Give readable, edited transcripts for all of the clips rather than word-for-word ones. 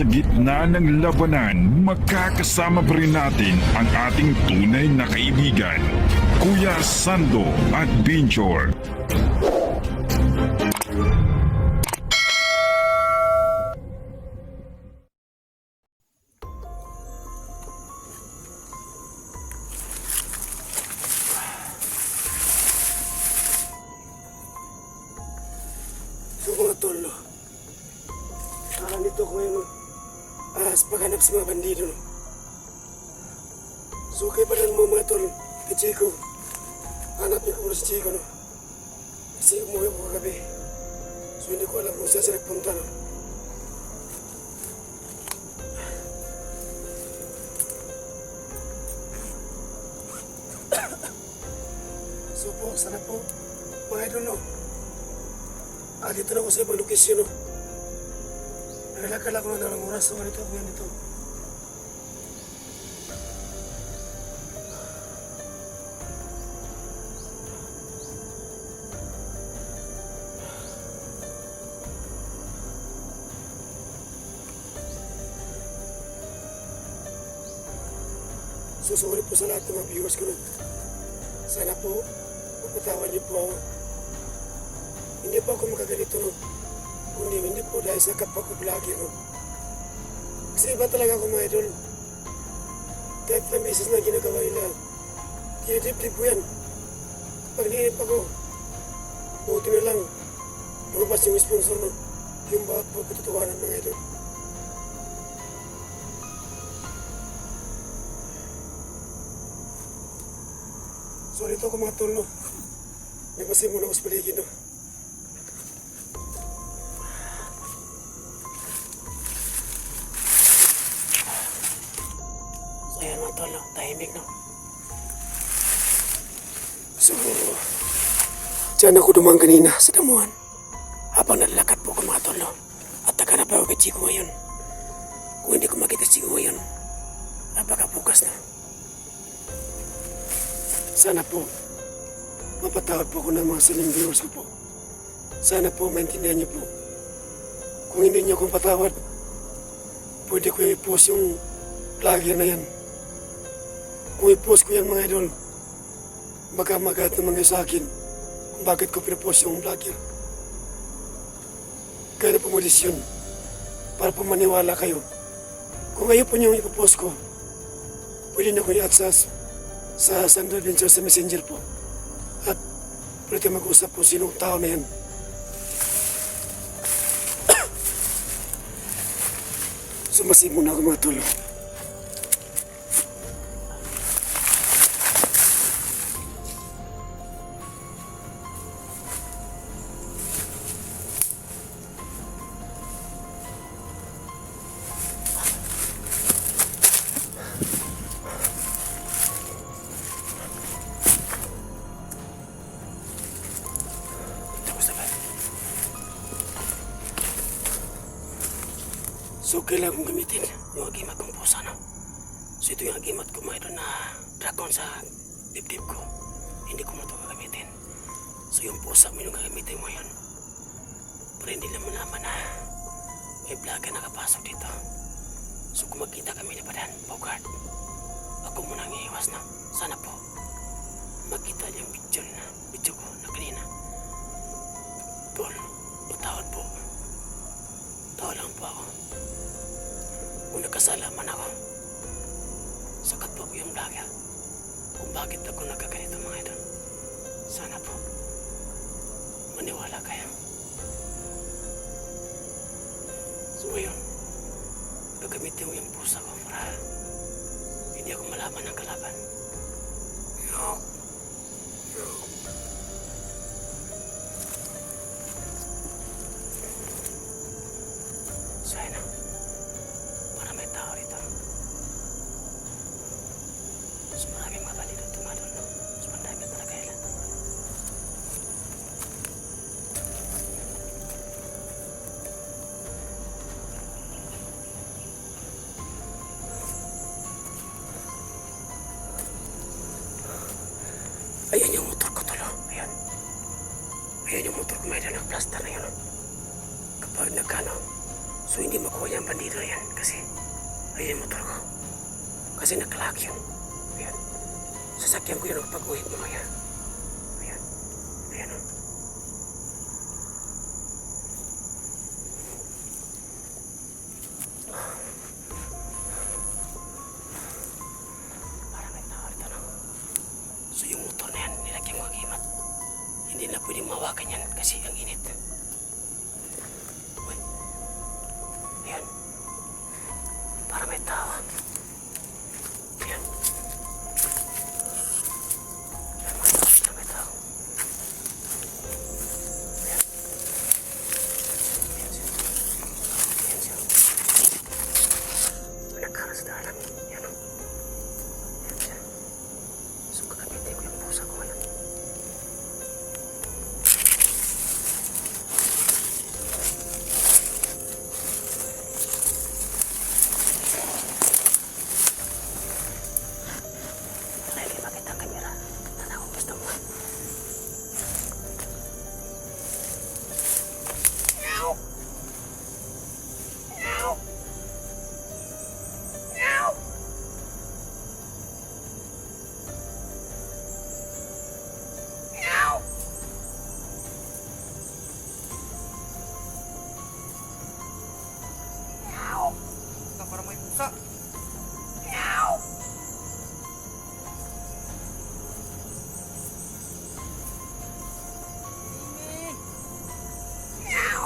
sa gitna ng labanan, magkakasama pa rin natin ang ating tunay na kaibigan, Kuya Sando Adventure. So mga tol, no? Nito ko yung paghanap sa mga bandido, no? So kaya pa rin mo mga tol, kay Chico. Hanapin ko muna si Chico, no? Kasi umuwi ako kagabi. So hindi ko alam kung saan siya nagpunta, no? So po, sana po, mga idol, no? Dito na ako sa ibang lokasyon, no? Naglalakad ako na ng oras, so ganito ako yan dito. So sorry po sa lahat ng mga viewers ko, no? Sana po, mapatawan niyo po ako. Hindi po ako makaganito, no? Kundi hindi po dahil sa kapwa ko vlogger, no? Kasi iba talaga ako, mga idol. Kahit ilang beses na ginagawa nila, dinidip-dip ko yan. Kapag niinip ako, buti na lang, lumabas yung sponsor, no? Yung bakit po katotohanan, mga idol. So dito ako, mga tol, no? May pasay muna ako sa paligid, no? Ayan mga tol, no? Tahimik, no? So, dyan ako dumang kanina sa damuhan. Habang nalalakad po ko mga tol, no? At naghanap ako kay Chico ngayon. Kung hindi ko makita si Chico ngayon, napakabukas na. Sana po, mapatawad po ko ng mga siling viewers ko po. Sana po, maintindihan niyo po. Kung hindi niyo akong patawad, pwede ko i-post yung vlogger na yan. Kung i-post ko yan, mga idol, baka magat naman kayo sa akin kung bakit ko pinapost yung vlogger. Kaya na pumodisyon para po maniwala kayo. Kung ngayon po nyo ipopost ko, pwede na ko i-access sa Sando Adventure sa Messenger po. At pwede tayo mag-usap kung sinong tao na yan. Sumasin muna ako mga tolo. So, kailangan kong gamitin yung agimat kong pusa, no? So, ito yung agimat ko, mga idol, na dragon sa dibdib ko. Hindi ko mo ito gagamitin. So, yung pusa mo yung gagamitin mo yun. Pero hindi naman naman na may vlogger nakapasok dito. So, kung magkita kami ni Padan, Bogart, ako muna ang iiwas, no? Sana po, makita yung video ko na kanina. Tol, patawad po. Tawad lang po ako. Kung nagkasalaman ako, sakat po ko yung vlogger. Kung bakit ako nagkaganito, mga idol. Sana po, maniwala kayo. So ngayon, gagamitin ko yung pusa ko para hindi ako malaban ng kalaban. So ayun na. Para may tao rito. So maraming mga bandido tumadol, no? So mandami talaga ilan. Ayan yung motor ko, tolo. Ayan. Ayan yung motor ko, may nagplaster na yun. Kapag nagkano, So hindi makuha yung bandido na yan kasi ayun yung motor ko. Kasi naklock yun. Ayan. Sasakyan ko yun ang pag-uwi mamaya. Ayan. Ayan o. Parang may tao rito, no? So yung motor na yan, nilagyan ko agimat. Hindi na pwedeng mawakan yan kasi ang init. Uy. Ayan. Parang may tao. Ayan. Ayan, may tao. Ayan. Ayan siya. Ayan siya. May nagkara sa daanan. Ayan o. Ayan siya. So kakamitin ko yung pusa ko ngayon. Lagi bakit ang kamera? Tanda ko gusto mo. Meow! Meow! Meow! Meow! Meow! Ito para may pusa. Meow! Mimi! Meow!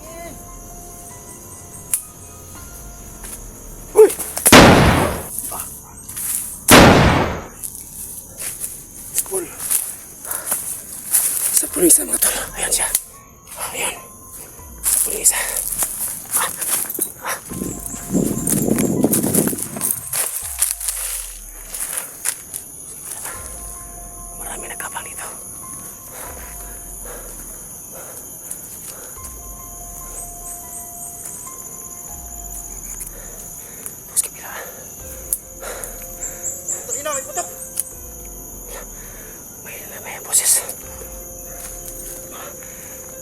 Mimi! Uy! Spool. Sa pulis mga tol. Ayan siya. Ayan. Sa pulis. Marami nagkapang dito. Tapos kabila. Ito ina, may putok! May boses.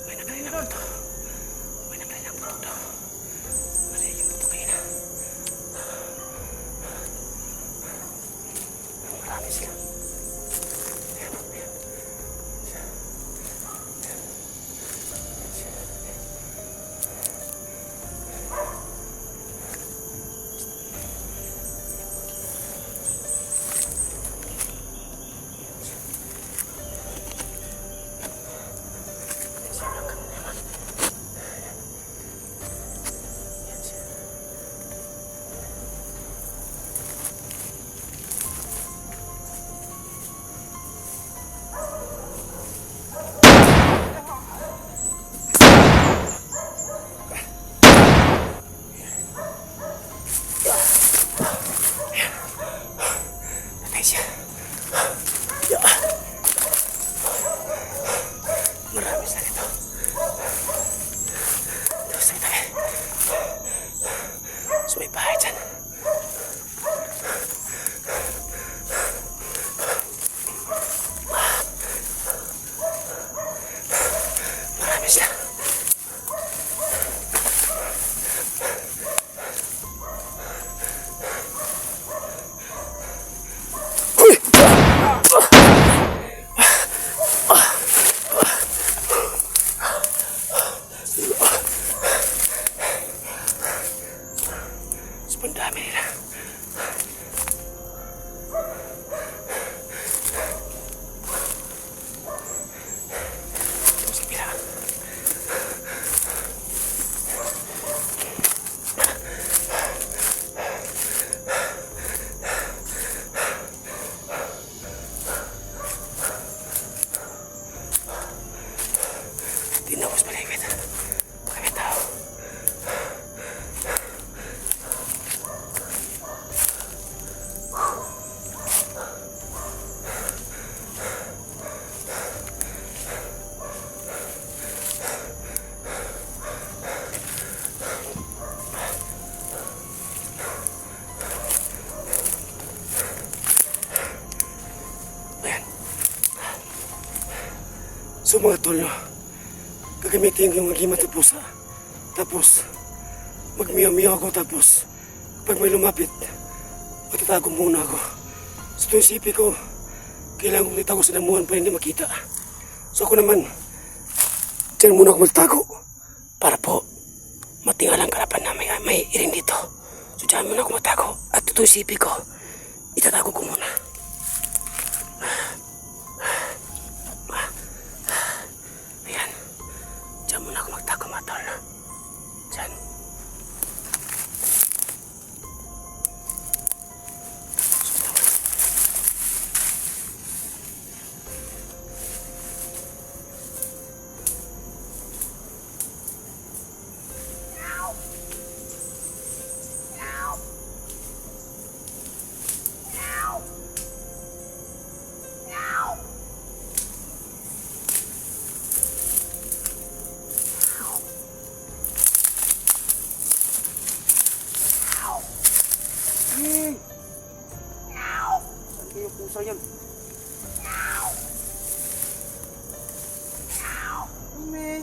May naglain ng puto. May naglain ng puto. Marinig yung puto kayo na. Marami sila. Ayan, ayan. Patay siya. Marami sila dito. Tapos may tabi. So may bahay dyan. Marami sila. Uy! Sobrang dami nila. Tapos kabila. Tinapos paligid. Baka may tao. Ayan. So mga tol, no, gagamitin ko yung agimat na pusa Tapos, magmiyaw-miyaw ako tapos pag may lumapit, magtatago muna ako. Sa tuwing sipi ko, kailangan kong itago sa damuhan para hindi makita. So ako naman, diyan muna ako magtago para po matingalang karapan na may irin dito. So diyan muna ako magtago at ito yung sipi ko, itatago ko muna. Ayan, diyan muna ako magtago mga tol. Diyan. Saan kayo pusa yan? Mami.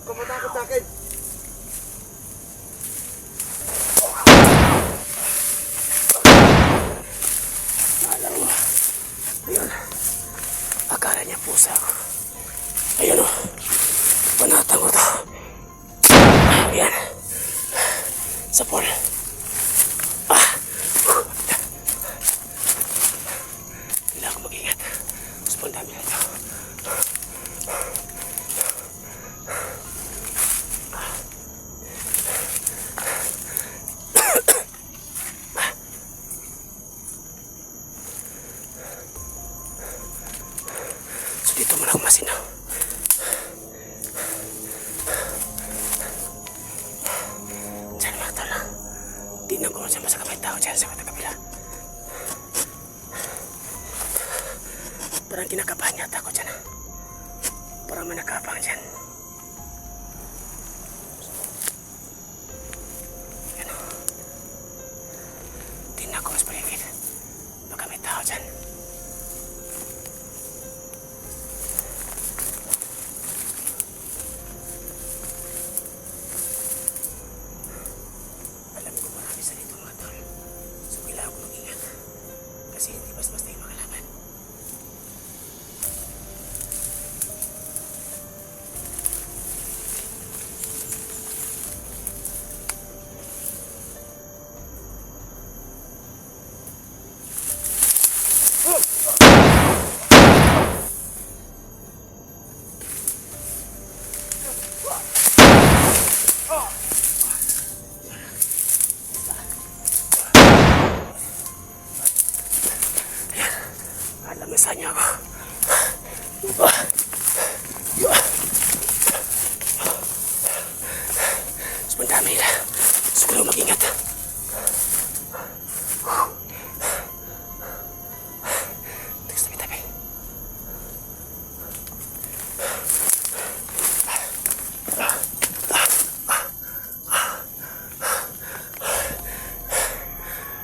Huwag ka matakot sa akin. Alam mo, ayun, akala niya pusa ako. Ayun o, panatan ko to. Ayan, sa pool. Kailangan ko mag-ingat. Sobrang dami na ito. So dito muna ako masinaw. Diyan mga tol. Tingnan ko kung saan masakap may tao dyan sa kabila. Parang kinakabahan yata ako dyan. Parang may nakabang dyan. Yan o. Tingnan ko mas paligid. Baka may tao dyan. Alam ko marami sa dito mga tol. So kailangan ko mag-ingat. Kasi hindi basta-basta yung makalaban. Alam mo saan niya ako. Sobrang dami nila. So kailangan mag-ingat. Teka, tabi-tabi.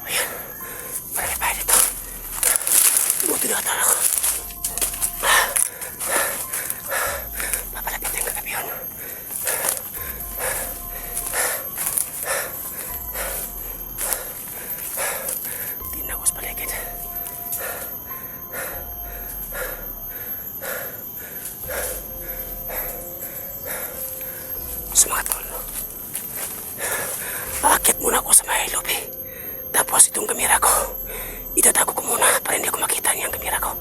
Ayan. Marami pa dito. Buti na ata ako. Papalapit na yung kagabi yun. Tingnan ko sa paligid. So mga tol, aakit muna ako sa may lobby. Tapos itong kamera ko, itatago ko muna para hindi ako makita niyang kamera ko.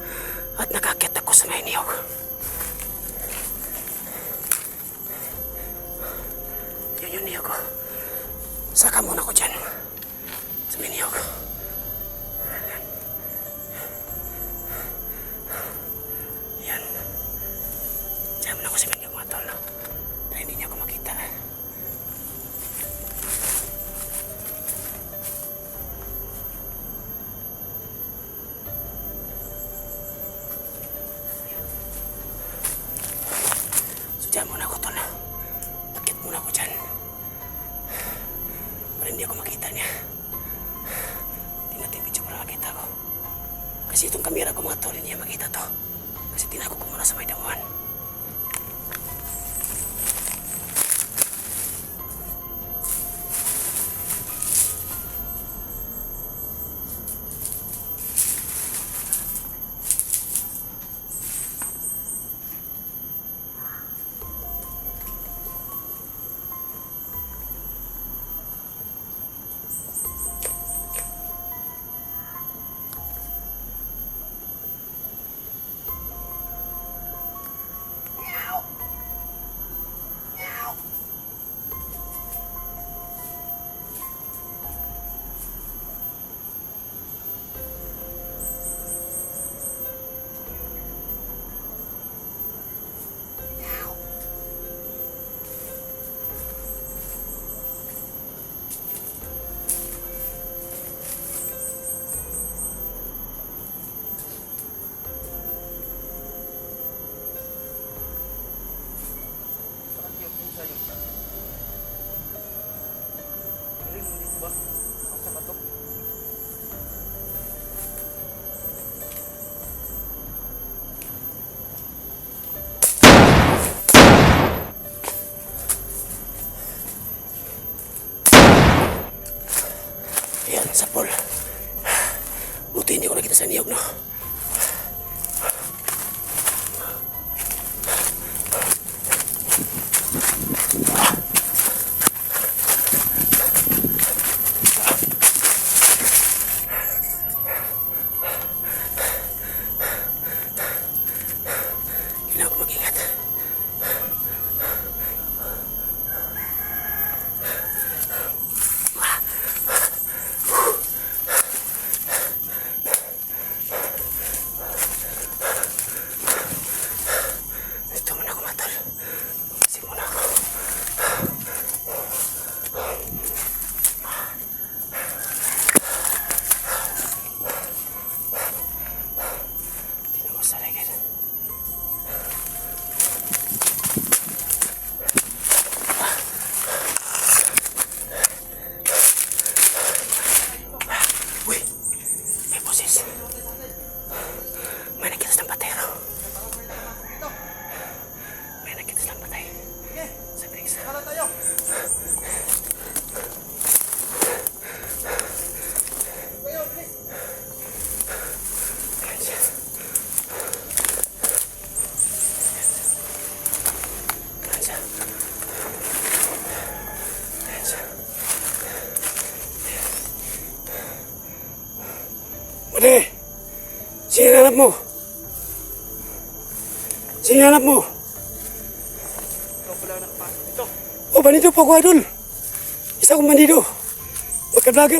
At nakakit ako sa may niyog. Yan yung niyog ko. Saka muna ko dyan. Sa may niyog. Yan. Diyan muna ako sa may niyog mga tol. Para hindi niya ako makita. So diyan muna ako tol. Akit muna ako dyan. Para hindi ako makita niya. Hindi natin video para makita ko. Kasi itong kamera ko mga tol, hindi niya makita to. Kasi tinago ko muna sa may damuhan. Ba? Asa ba to? Ayan, sa pool. Buti hindi ko nakita sa niyog, no? Kailangan ko mag-ingat. Ito muna ako, matol. Kasi muna ako. Tingnan ko sa ligid. Uy! May boses. May nakita ng patero. May nakita ng patay. Sa brisa. Kala tayo! Kayo, please! Ayan siya. Ayan siya. Ayan siya. Mali! Sino hanap mo? Sino hanap mo? Ikaw pala ang nakapasok dito. Oh, bandido po ako, idol. Isa akong bandido.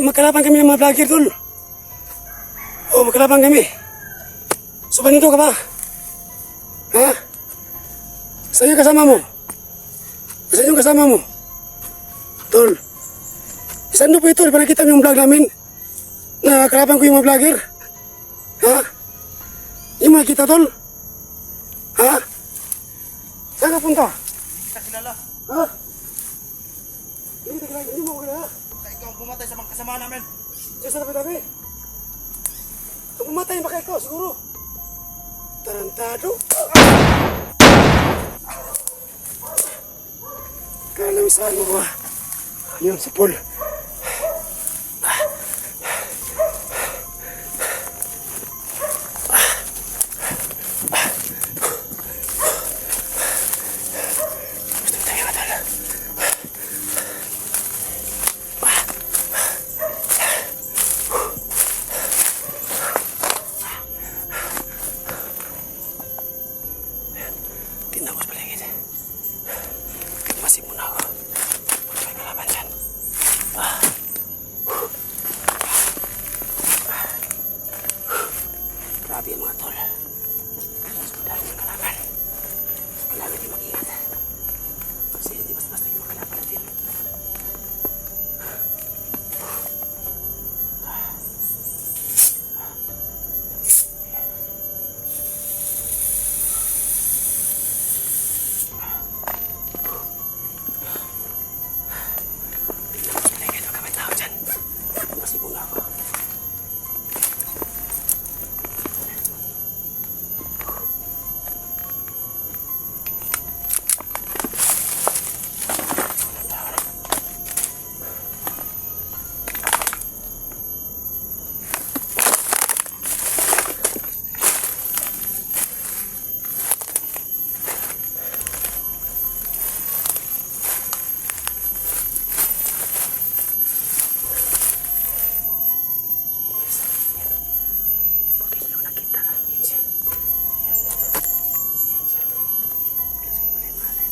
Magkalaban kami ng mga vlogger, tol. Oh, magkalaban kami. So, bandido ka ba? Ha? Saan yung kasama mo? Saan yung kasama mo? Tol. Saan po ito? Di ba nakita mo yung vlog namin? Na kalaban ko yung mga vlogger? Ha? Yung mga kita, tol? Ha? Saan ka punta? Hindi kita kilala. Ha? Hindi mo ko kilala. Baka ikaw ang pumatay sa mga kasama namin. Diyan sa tabi-tabi. Ang pumatay baka ikaw, siguro. Tarantado. Kalamisahan mo ba? Yun, si Paul. Gusto tayo nga tala. Tinapos paligid. Masih muna ako. Huwag may kalaban dyan. Grabe yung mga tol. Dahil ng kalaban. Kailangan din mag-ingat. Kasi hindi basta-basta yung mga kalaban natin. Tinapos paligid. Huwag ka may tao dyan. Masih muna ako. Buti hindi ko nakita. Yan siya. Yan. Yan siya. Kasi malay-malay.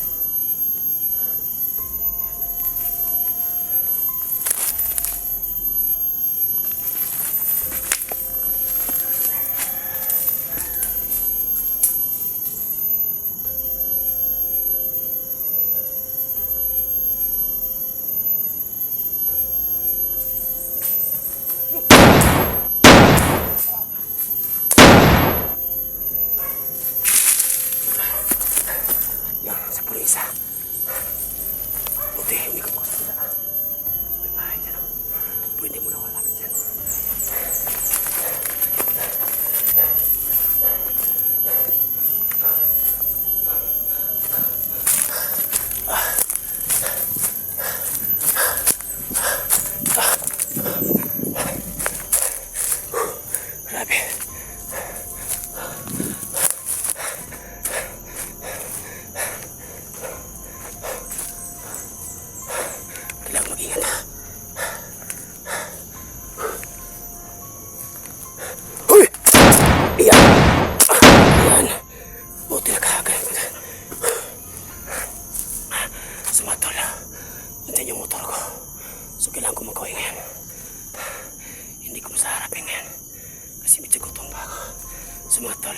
Yan, sa pulisa. Buti, umikot ko sa sila. May bahay dyan, oh. mga tol. Andiyan yung motor ko. So kailangan ko magkaway ngayon. Hindi ko masaharapin ngayon. Kasi medyo gutom pa ako. So mga tol,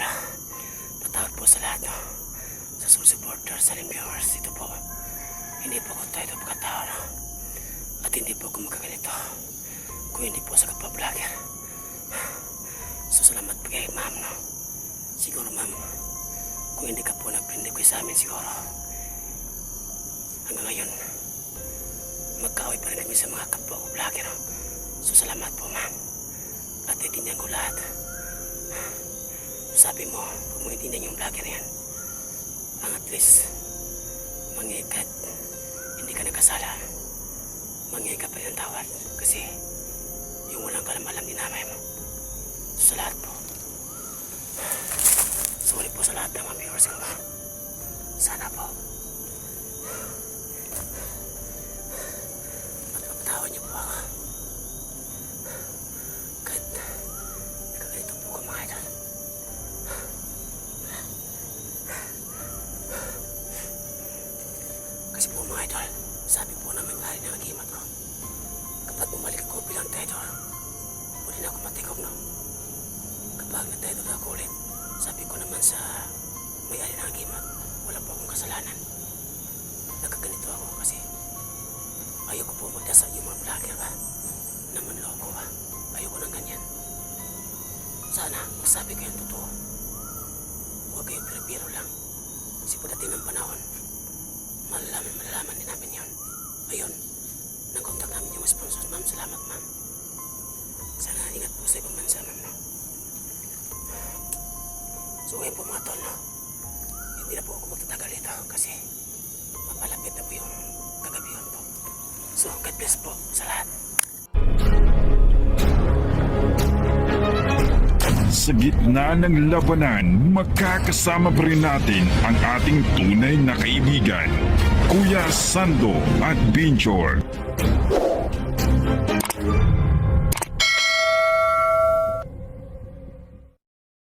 patawad po sa lahat. No? Sa supporters, sa viewers, ito po. Hindi po ako tayo pagkatao. No? At hindi po ako magkaganito. Kung hindi po sa kapwa-vlogger. So salamat po kay ma'am. No? Siguro ma'am, kung hindi ka po nag-friend request sa amin siguro. Hanggang ngayon, magkaaway pa rin kami sa mga kapwa ko vlogger. No? So salamat po ma'am. At itindihan ko lahat. Sabi mo, huwag mo itindihan yung vlogger yan. Ang at least, mangyay ka at hindi ka nagkasala. Mangyay ka pa rin ng tawad. Kasi, yung walang kalam-alam dinamay mo. So, sa lahat po. Sorry po sa lahat ng mga viewers ko. Sana po. Magpapatawad niyo po ako. Kahit nagkaganito po ko mga idol. Kasi po mga idol, sabi po na may-ari ng agimat ko. Kapag bumalik ako bilang Tidor, pwede na ako matikop, no? Kapag na-Tidor ako ulit, sabi ko naman sa may-ari ng agimat, wala po akong kasalanan. Nagkaganito ako kasi ayoko po magdasal yung mga vlogger ba? Naman loko ba? Ayoko ng ganyan. Sana magsabi kayo ang totoo. Huwag kayo pero lang. Kasi pagdating ng panahon, malalaman din namin yun. Ayun, nag-contact namin yung sponsors, ma'am. Salamat, ma'am. Sana ingat po sa ibang bansa, ma'am. No? So ngayon po mga tol, no? Hindi na po ako magtatagal dito kasi mapalapit na po yung kagabihan po. So God bless po sa lahat. Sa gitna ng labanan, magkakasama pa rin natin ang ating tunay na kaibigan, Kuya Sando at Binjor.